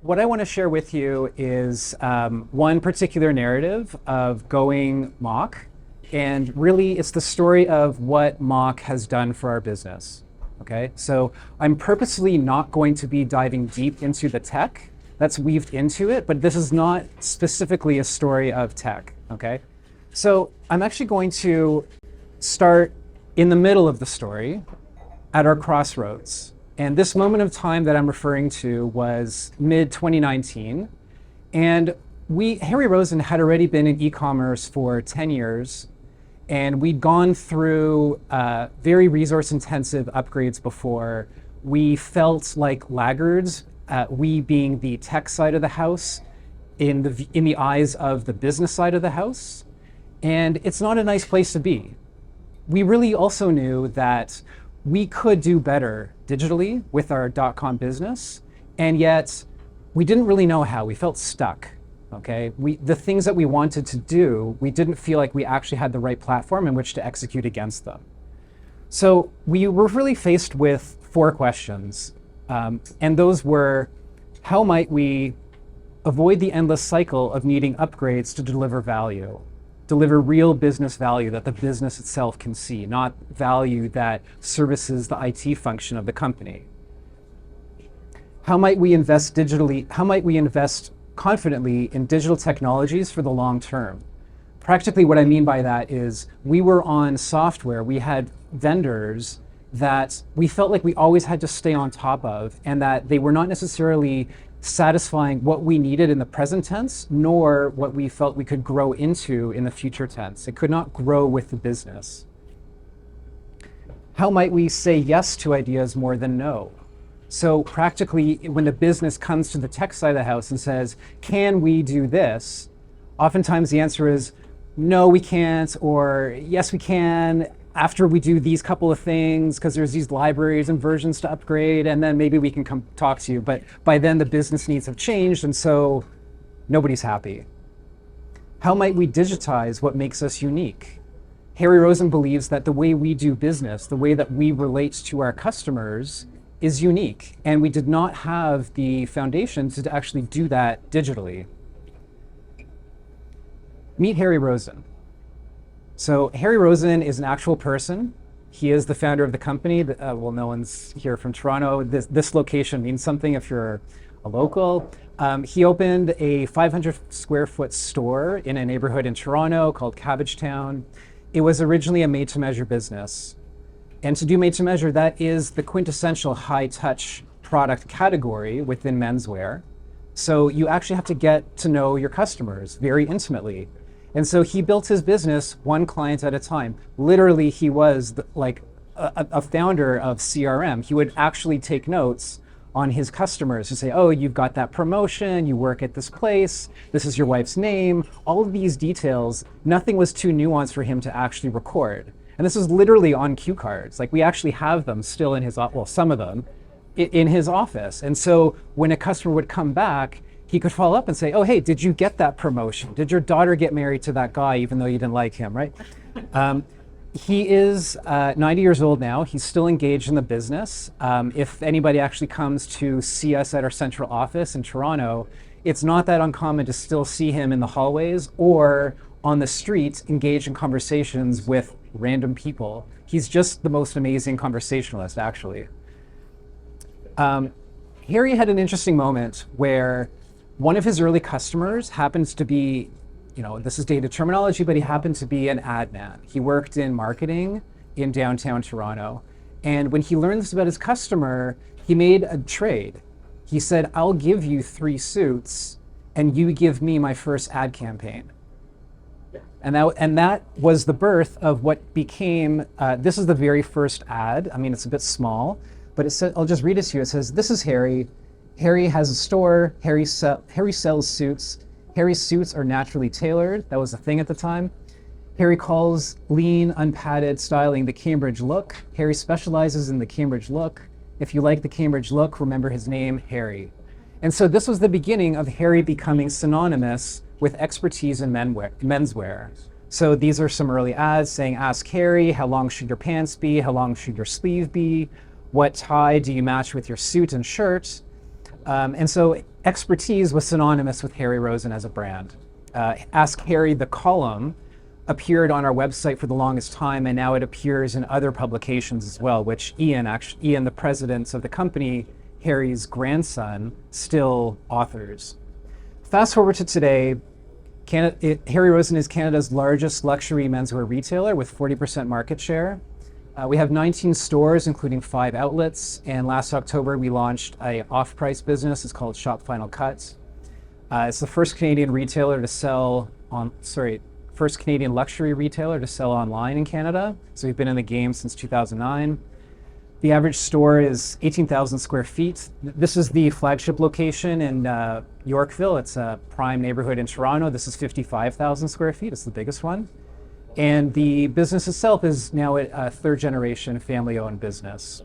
What I want to share with you is one particular narrative of going MACH, and really it's the story of what MACH has done for our business. Okay, so I'm purposely not going to be diving deep into the tech that's weaved into it, but this is not specifically a story of tech. Okay, so I'm actually going to start in the middle of the story at our crossroads. And this moment of time that I'm referring to was mid 2019. And Harry Rosen had already been in e-commerce for 10 years. And we'd gone through very resource intensive upgrades before. We felt like laggards, we being the tech side of the house, in the eyes of the business side of the house. And it's not a nice place to be. We really also knew that we could do better digitally with our .com business, and yet we didn't really know how. We felt stuck. Okay, the things that we wanted to do, we didn't feel like we actually had the right platform in which to execute against them. So we were really faced with four questions, and those were: how might we avoid the endless cycle of needing upgrades to deliver value? Deliver real business value that the business itself can see, not value that services the IT function of the company. How might we invest digitally? How might we invest confidently in digital technologies for the long term? Practically what I mean by that is we were on software, we had vendors that we felt like we always had to stay on top of, and that they were not necessarily satisfying what we needed in the present tense, nor what we felt we could grow into in the future tense. It could not grow with the business. How might we say yes to ideas more than no? So practically, when the business comes to the tech side of the house and says, can we do this? Oftentimes the answer is, no, we can't, or yes, we can, after we do these couple of things, because there's these libraries and versions to upgrade, and then maybe we can come talk to you. But by then the business needs have changed, and so nobody's happy. How might we digitize what makes us unique? Harry Rosen believes that the way we do business, the way that we relate to our customers, is unique, and we did not have the foundation to actually do that digitally. Meet Harry Rosen. So Harry Rosen is an actual person. He is the founder of the company. Well, no one's here from Toronto. This location means something if you're a local. He opened a 500 square foot store in a neighborhood in Toronto called Cabbagetown. It was originally a made-to-measure business. And to do made-to-measure, that is the quintessential high-touch product category within menswear. So you actually have to get to know your customers very intimately. And so he built his business one client at a time. Literally, he was like a founder of CRM. He would actually take notes on his customers to say, oh, you've got that promotion, you work at this place, this is your wife's name. All of these details, nothing was too nuanced for him to actually record. And this is literally on cue cards. Like, we actually have them still in his, well, some of them in his office. And so when a customer would come back, he could follow up and say, oh, hey, did you get that promotion? Did your daughter get married to that guy even though you didn't like him, right? He is 90 years old now. He's still engaged in the business. If anybody actually comes to see us at our central office in Toronto, it's not that uncommon to still see him in the hallways or on the street engaged in conversations with random people. He's just the most amazing conversationalist, actually. Harry had an interesting moment where one of his early customers happens to be, this is dated terminology, but he happened to be an ad man. He worked in marketing in downtown Toronto. And when he learned this about his customer, he made a trade. He said, I'll give you 3 suits and you give me my first ad campaign. And that was the birth of what became, this is the very first ad. I mean, it's a bit small, but it said, I'll just read it to you. It says, this is Harry. Harry has a store. Harry sells suits. Harry's suits are naturally tailored. That was a thing at the time. Harry calls lean, unpadded styling the Cambridge look. Harry specializes in the Cambridge look. If you like the Cambridge look, remember his name, Harry. And so this was the beginning of Harry becoming synonymous with expertise in menswear. So these are some early ads saying, ask Harry, how long should your pants be? How long should your sleeve be? What tie do you match with your suit and shirt? And so expertise was synonymous with Harry Rosen as a brand. Ask Harry, the column, appeared on our website for the longest time, and now it appears in other publications as well, which Ian, the president of the company, Harry's grandson, still authors. Fast forward to today, Harry Rosen is Canada's largest luxury menswear retailer with 40% market share. We have 19 stores, including 5 outlets, and last October we launched an off-price business. It's called Shop Final Cut. It's the first Canadian first Canadian luxury retailer to sell online in Canada. So we've been in the game since 2009. The average store is 18,000 square feet. This is the flagship location in Yorkville. It's a prime neighborhood in Toronto. This is 55,000 square feet. It's the biggest one. And the business itself is now a third generation family owned business.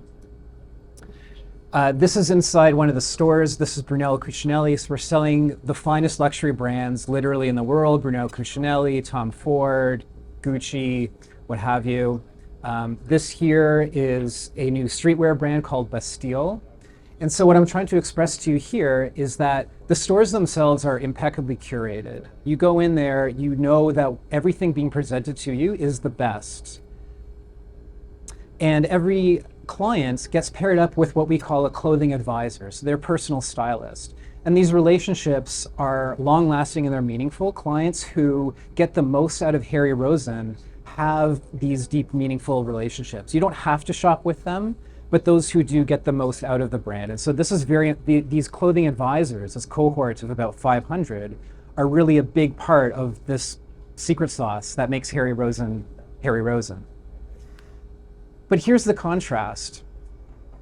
This is inside one of the stores. This is Brunello Cucinelli. So we're selling the finest luxury brands literally in the world: Brunello Cucinelli, Tom Ford, Gucci, what have you. This here is a new streetwear brand called Bastille. And so what I'm trying to express to you here is that the stores themselves are impeccably curated. You go in there, you know that everything being presented to you is the best. And every client gets paired up with what we call a clothing advisor, so their personal stylist. And these relationships are long-lasting and they're meaningful. Clients who get the most out of Harry Rosen have these deep, meaningful relationships. You don't have to shop with them, but those who do get the most out of the brand. And so this is these clothing advisors, this cohort of about 500, are really a big part of this secret sauce that makes Harry Rosen Harry Rosen. But here's the contrast.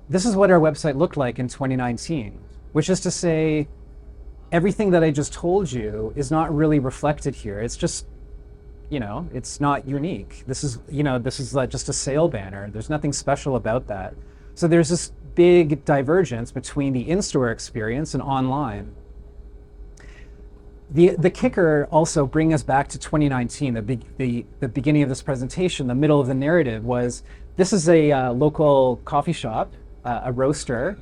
This is what our website looked like in 2019, which is to say, everything that I just told you is not really reflected here. It's just, it's not unique. This is just a sale banner. There's nothing special about that. So there's this big divergence between the in-store experience and online. The kicker also, bringing us back to 2019, the beginning of this presentation, the middle of the narrative was, this is a local coffee shop, a roaster,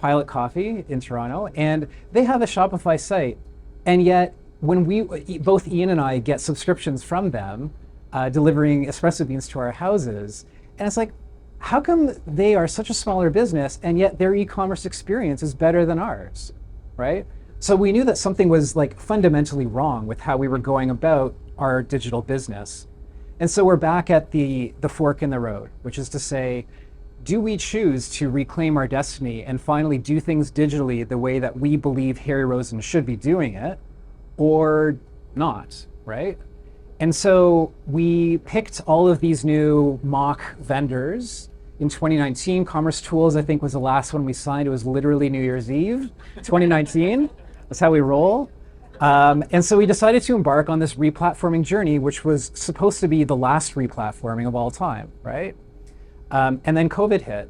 Pilot Coffee in Toronto, and they have a Shopify site. And yet, when both Ian and I get subscriptions from them, delivering espresso beans to our houses, and it's like, how come they are such a smaller business and yet their e-commerce experience is better than ours, right? So we knew that something was like fundamentally wrong with how we were going about our digital business. And so we're back at the fork in the road, which is to say, do we choose to reclaim our destiny and finally do things digitally the way that we believe Harry Rosen should be doing it, or not, right? And so we picked all of these new MACH vendors in 2019. commercetools, I think, was the last one we signed. It was literally New Year's Eve, 2019. That's how we roll. And so we decided to embark on this replatforming journey, which was supposed to be the last replatforming of all time, right? And then COVID hit.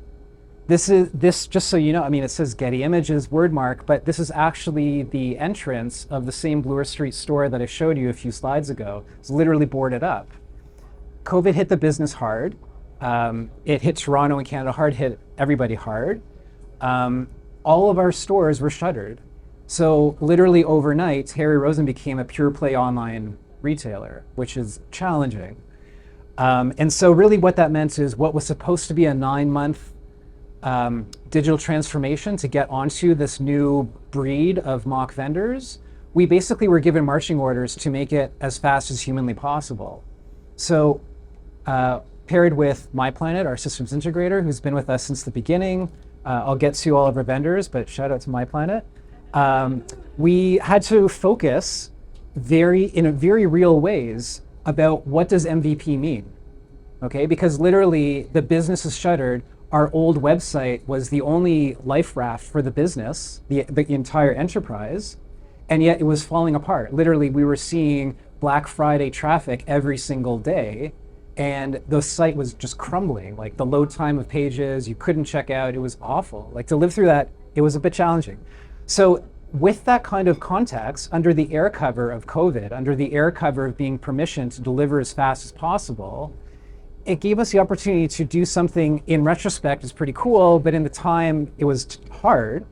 This, just so you know, it says Getty Images, wordmark, but this is actually the entrance of the same Bloor Street store that I showed you a few slides ago. It's literally boarded up. COVID hit the business hard. It hit Toronto and Canada hard, hit everybody hard. All of our stores were shuttered. So literally overnight, Harry Rosen became a pure play online retailer, which is challenging. And so really what that meant is what was supposed to be a 9-month digital transformation to get onto this new breed of MACH vendors, we basically were given marching orders to make it as fast as humanly possible. So paired with MyPlanet, our systems integrator, who's been with us since the beginning, I'll get to all of our vendors, but shout out to MyPlanet. We had to focus in very real ways about what does MVP mean, okay? Because literally the business is shuttered. Our old website was the only life raft for the business, the entire enterprise, and yet it was falling apart. Literally, we were seeing Black Friday traffic every single day, and the site was just crumbling. Like the load time of pages, you couldn't check out, it was awful. Like to live through that, it was a bit challenging. So with that kind of context, under the air cover of COVID, under the air cover of being permissioned to deliver as fast as possible, it gave us the opportunity to do something in retrospect is pretty cool, but in the time it was hard.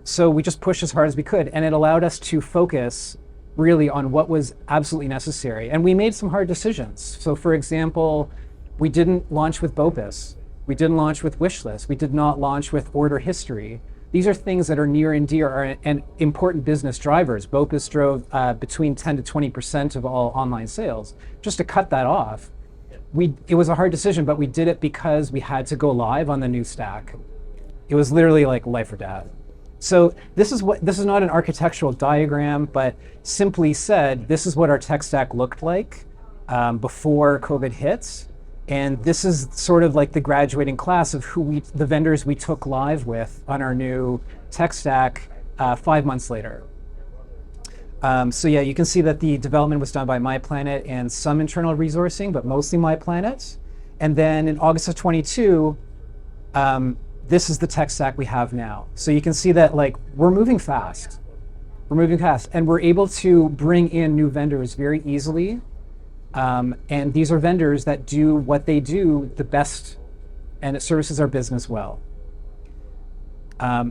So we just pushed as hard as we could, and it allowed us to focus really on what was absolutely necessary. And we made some hard decisions. So for example, we didn't launch with BOPIS. We didn't launch with Wishlist. We did not launch with order history. These are things that are near and dear and important business drivers. BOPIS drove between 10 to 20% of all online sales. Just to cut that off, it was a hard decision, but we did it because we had to go live on the new stack. It was literally like life or death. So this is not an architectural diagram, but simply said, this is what our tech stack looked like before COVID hit. And this is sort of like the graduating class of the vendors we took live with on our new tech stack 5 months later. So yeah, you can see that the development was done by MyPlanet and some internal resourcing, but mostly MyPlanet. And then in August of 22, this is the tech stack we have now. So you can see that like we're moving fast. We're moving fast, and we're able to bring in new vendors very easily. And these are vendors that do what they do the best, and it services our business well.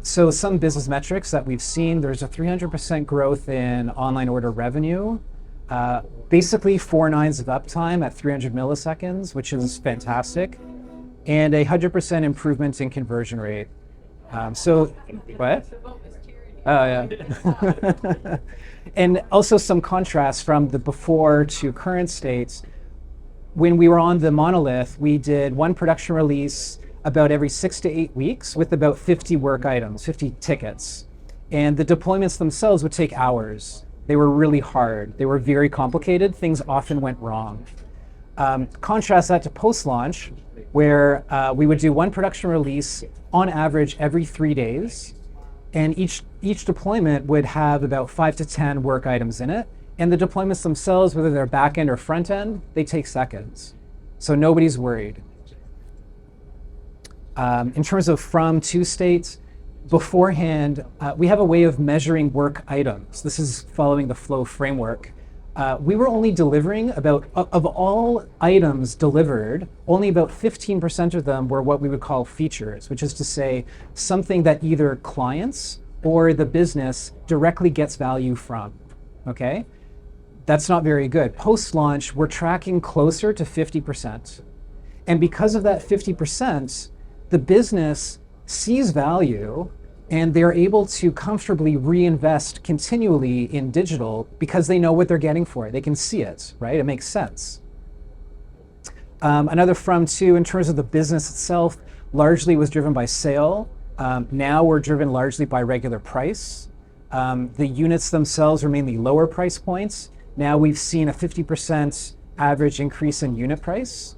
So some business metrics that we've seen, there's a 300% growth in online order revenue, basically 4 nines of uptime at 300 milliseconds, which is fantastic, and 100% improvement in conversion rate. So, what? Oh, yeah. And also some contrast from the before to current states. When we were on the monolith, we did 1 production release about every 6 to 8 weeks with about 50 work items, 50 tickets. And the deployments themselves would take hours. They were really hard. They were very complicated. Things often went wrong. Contrast that to post-launch, where we would do 1 production release on average every 3 days. And each deployment would have about 5 to 10 work items in it. And the deployments themselves, whether they're back end or front end, they take seconds. So nobody's worried. In terms of from to states, beforehand, we have a way of measuring work items. This is following the flow framework. We were only delivering of all items delivered, only about 15% of them were what we would call features, which is to say something that either clients or the business directly gets value from, okay? That's not very good. Post-launch, we're tracking closer to 50%. And because of that 50%, the business sees value and they're able to comfortably reinvest continually in digital because they know what they're getting for it. They can see it, right? It makes sense. Another from to, in terms of the business itself, largely was driven by sale. Now we're driven largely by regular price. The units themselves are mainly lower price points. Now we've seen a 50% average increase in unit price.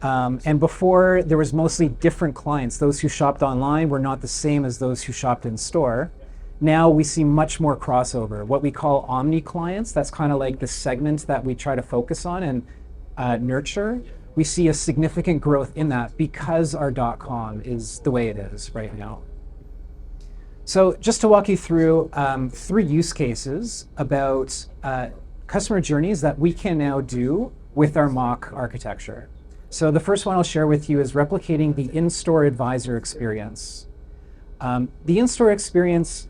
And before, there was mostly different clients. Those who shopped online were not the same as those who shopped in store. Now we see much more crossover, what we call omni clients. That's kind of like the segment that we try to focus on and nurture. We see a significant growth in that because our .com is the way it is right now. So just to walk you through 3 use cases about customer journeys that we can now do with our MACH architecture. So the first one I'll share with you is replicating the in-store advisor experience. The in-store experience,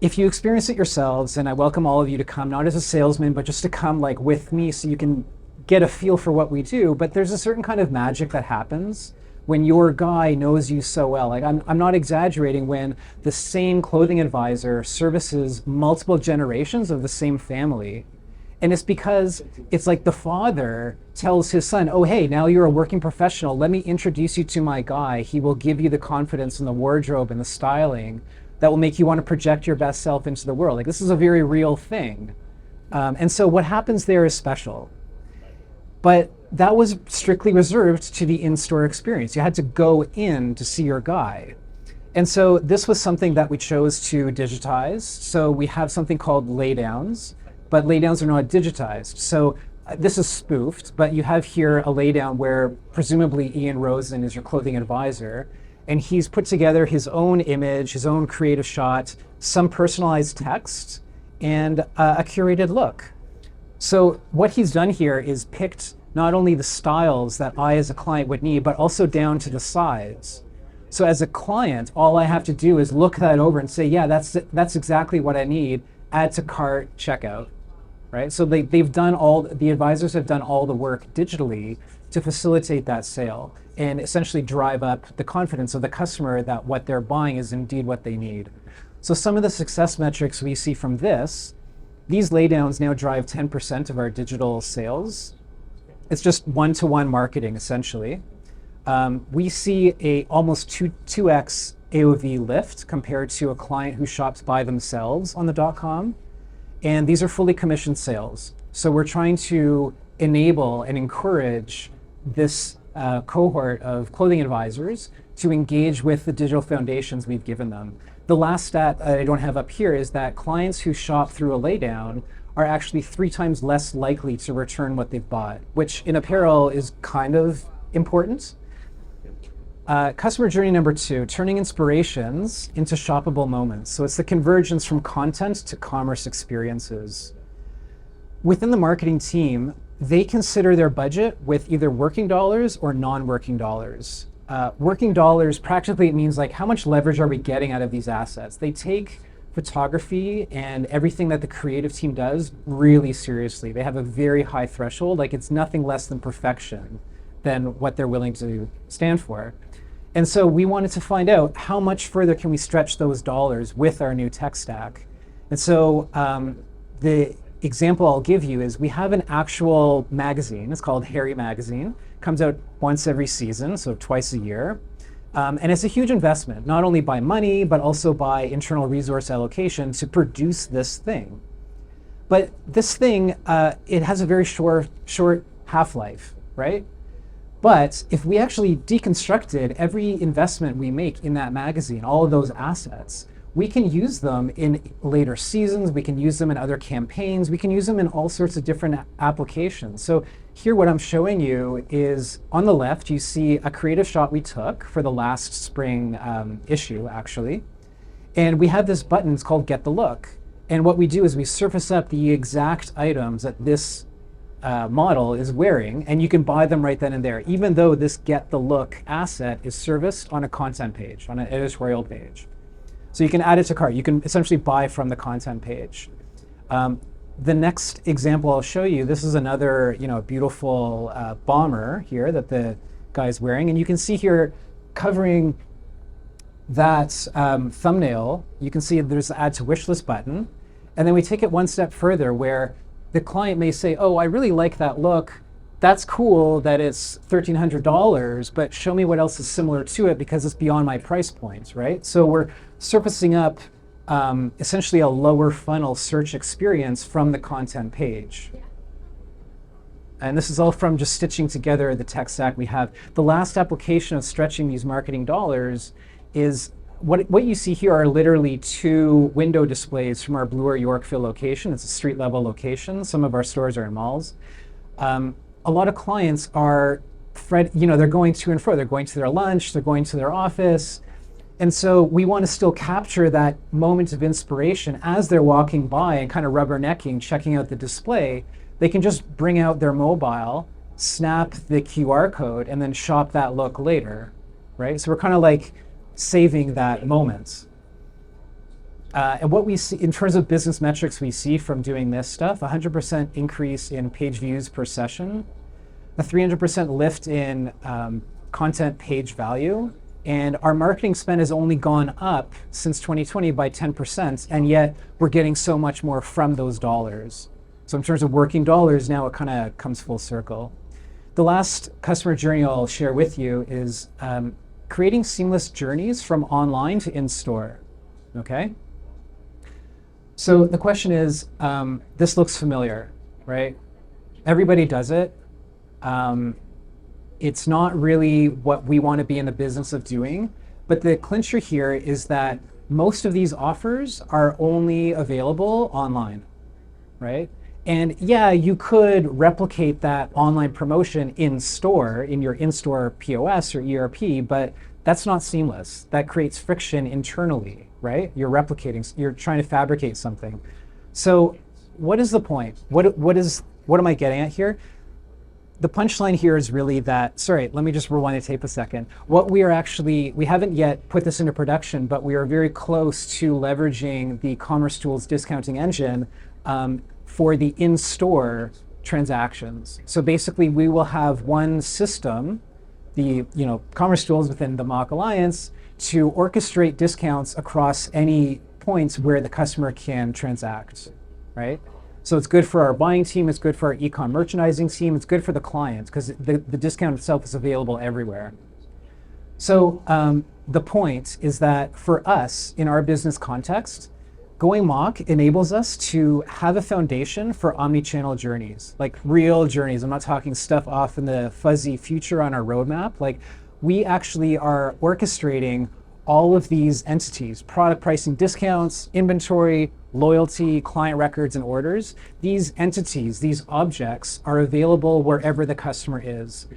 if you experience it yourselves, and I welcome all of you to come, not as a salesman, but just to come like with me so you can get a feel for what we do, but there's a certain kind of magic that happens when your guy knows you so well. Like I'm not exaggerating when the same clothing advisor services multiple generations of the same family. And it's because it's like the father tells his son, oh, hey, now you're a working professional. Let me introduce you to my guy. He will give you the confidence and the wardrobe and the styling that will make you want to project your best self into the world. Like this is a very real thing. And so what happens there is special. But that was strictly reserved to the in-store experience. You had to go in to see your guy. And so this was something that we chose to digitize. So we have something called laydowns. But laydowns are not digitized. So this is spoofed, but you have here a laydown where presumably Ian Rosen is your clothing advisor, and he's put together his own image, his own creative shot, some personalized text, and a curated look. So what he's done here is picked not only the styles that I as a client would need, but also down to the size. So as a client, all I have to do is look that over and say, yeah, that's exactly what I need. Add to cart, checkout, right? So the advisors have done all the work digitally to facilitate that sale and essentially drive up the confidence of the customer that what they're buying is indeed what they need. So some of the success metrics we see from these laydowns now drive 10% of our digital sales. It's just one-to-one marketing, essentially. We see a almost 2x AOV lift compared to a client who shops by themselves on the .com. And these are fully commissioned sales. So we're trying to enable and encourage this cohort of clothing advisors to engage with the digital foundations we've given them. The last stat I don't have up here is that clients who shop through a laydown are actually 3 times less likely to return what they've bought, which in apparel is kind of important. Customer journey number 2, turning inspirations into shoppable moments. So it's the convergence from content to commerce experiences. Within the marketing team, they consider their budget with either working dollars or non-working dollars. Working dollars, practically it means like how much leverage are we getting out of these assets? They take photography and everything that the creative team does really seriously. They have a very high threshold, like it's nothing less than perfection than what they're willing to stand for. And so we wanted to find out how much further can we stretch those dollars with our new tech stack. And so the example I'll give you is we have an actual magazine. It's called Harry Magazine. Comes out once every season, so twice a year. And it's a huge investment, not only by money, but also by internal resource allocation to produce this thing. But this thing, it has a very short half-life, right? But if we actually deconstructed every investment we make in that magazine, all of those assets, we can use them in later seasons, we can use them in other campaigns, we can use them in all sorts of different applications. So here what I'm showing you is, on the left, you see a creative shot we took for the last spring issue, actually. And we have this button, it's called Get the Look. And what we do is we surface up the exact items that this model is wearing, and you can buy them right then and there, even though this Get the Look asset is serviced on a content page, on an editorial page. So you can add it to cart. You can essentially buy from the content page. The next example I'll show you, this is another beautiful bomber here that the guy's wearing. And you can see here covering that thumbnail, you can see there's the add to wish list button. And then we take it one step further where the client may say, oh, I really like that look. That's cool that it's $1,300, but show me what else is similar to it because it's beyond my price point, right? So we're surfacing up essentially a lower funnel search experience from the content page. And this is all from just stitching together the tech stack we have. The last application of stretching these marketing dollars is what you see here are literally 2 window displays from our Bloor Yorkville location. It's a street level location. Some of our stores are in malls. A lot of clients are, they're going to and fro. They're going to their lunch, they're going to their office. And so we want to still capture that moment of inspiration as they're walking by and kind of rubbernecking, checking out the display. They can just bring out their mobile, snap the QR code, and then shop that look later, right? So we're kind of like saving that moment. And what we see in terms of business metrics we see from doing this stuff, 100% increase in page views per session, a 300% lift in content page value, and our marketing spend has only gone up since 2020 by 10%, and yet we're getting so much more from those dollars. So in terms of working dollars, now it kind of comes full circle. The last customer journey I'll share with you is creating seamless journeys from online to in-store, okay? So the question is, this looks familiar, right? Everybody does it. It's not really what we want to be in the business of doing, but the clincher here is that most of these offers are only available online, right? And yeah, you could replicate that online promotion in store, in your in-store POS or ERP, but that's not seamless. That creates friction internally, right? You're replicating, you're trying to fabricate something. So what is the point? What am I getting at here? the punchline here is really that, sorry, let me just rewind the tape a second. What we are actually, we haven't yet put this into production, but we are very close to leveraging the commercetools discounting engine for the in-store transactions. So basically we will have one system, the commercetools within the MACH Alliance, to orchestrate discounts across any points where the customer can transact, right? So it's good for our buying team, it's good for our e-com merchandising team, it's good for the client because the discount itself is available everywhere. So the point is that for us, in our business context, going MACH enables us to have a foundation for omni-channel journeys, like real journeys. I'm not talking stuff off in the fuzzy future on our roadmap. Like, we actually are orchestrating all of these entities: product pricing, discounts, inventory, loyalty, client records, and orders. These entities, these objects, are available wherever the customer is.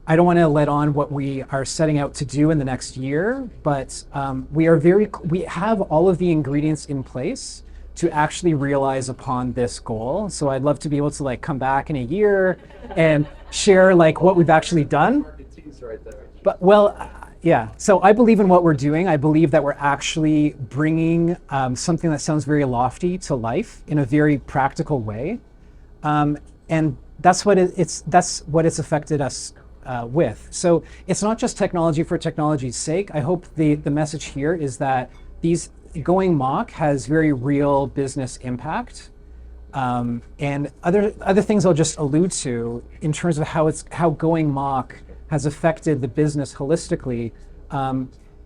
I don't want to let on what we are setting out to do in the next year, but we have all of the ingredients in place to actually realize upon this goal. So I'd love to be able to like come back in a year and share like what we've actually done. But yeah, so I believe in what we're doing. I believe that we're actually bringing something that sounds very lofty to life in a very practical way, and that's what it's affected us with. So it's not just technology for technology's sake. I hope the message here is that going MACH has very real business impact, and other things I'll just allude to in terms of how going MACH has affected the business holistically.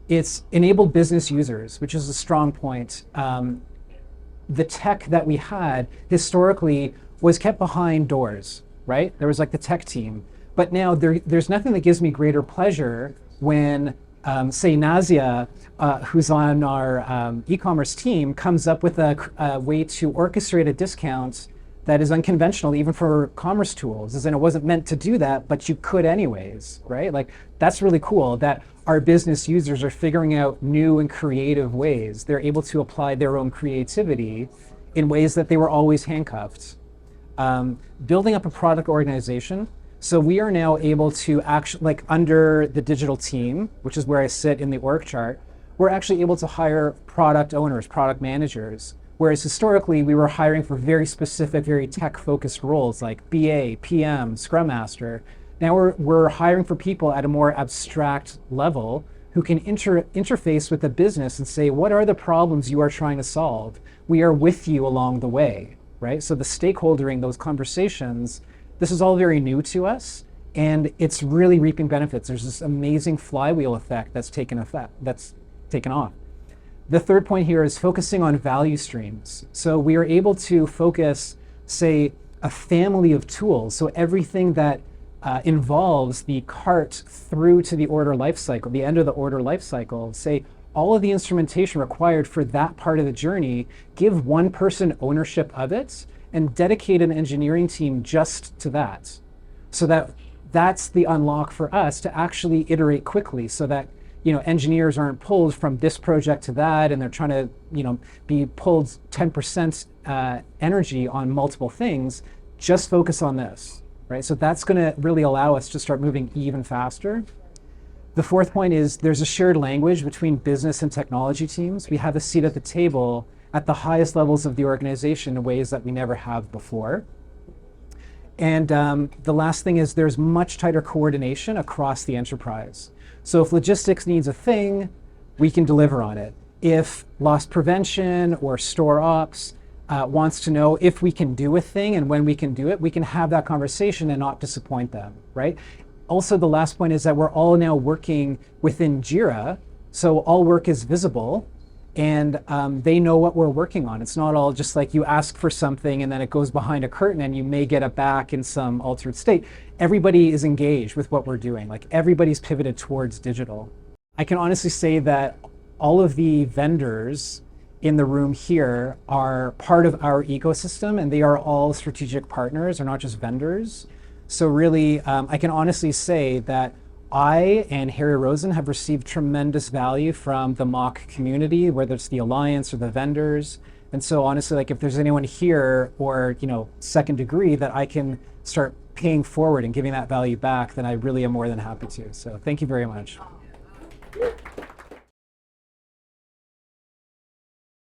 It's enabled business users, which is a strong point. The tech that we had historically was kept behind doors, right? There was like the tech team. But now there's nothing that gives me greater pleasure when, say, Nazia, who's on our e-commerce team, comes up with a way to orchestrate a discount that is unconventional even for commercetools, as in it wasn't meant to do that, but you could anyways, right? Like, that's really cool that our business users are figuring out new and creative ways. They're able to apply their own creativity in ways that they were always handcuffed. Building up a product organization. So we are now able to actually, like under the digital team, which is where I sit in the org chart, we're actually able to hire product owners, product managers. Whereas historically, we were hiring for very specific, very tech-focused roles like BA, PM, Scrum Master. Now we're hiring for people at a more abstract level who can interface with the business and say, what are the problems you are trying to solve? We are with you along the way, right? So the stakeholdering, those conversations, this is all very new to us, and it's really reaping benefits. There's this amazing flywheel effect that's taken off. The third point here is focusing on value streams. So we are able to focus, say, a family of tools. So everything that involves the cart through to the order lifecycle, the end of the order lifecycle, say all of the instrumentation required for that part of the journey, give one person ownership of it and dedicate an engineering team just to that. So that's the unlock for us to actually iterate quickly so that engineers aren't pulled from this project to that, and they're trying to, be pulled 10% energy on multiple things. Just focus on this, right? So that's going to really allow us to start moving even faster. The fourth point is there's a shared language between business and technology teams. We have a seat at the table at the highest levels of the organization in ways that we never have before. And the last thing is there's much tighter coordination across the enterprise. So if logistics needs a thing, we can deliver on it. If loss prevention or store ops wants to know if we can do a thing and when we can do it, we can have that conversation and not disappoint them, right? Also, the last point is that we're all now working within Jira, so all work is visible, and they know what we're working on. It's not all just like you ask for something and then it goes behind a curtain and you may get it back in some altered state. Everybody is engaged with what we're doing. Like, everybody's pivoted towards digital. I can honestly say that all of the vendors in the room here are part of our ecosystem, and they are all strategic partners, they're not just vendors. So really, I can honestly say that I and Harry Rosen have received tremendous value from the MACH community, whether it's the Alliance or the vendors. And so honestly, like, if there's anyone here or, second degree that I can start paying forward and giving that value back, then I really am more than happy to. So thank you very much.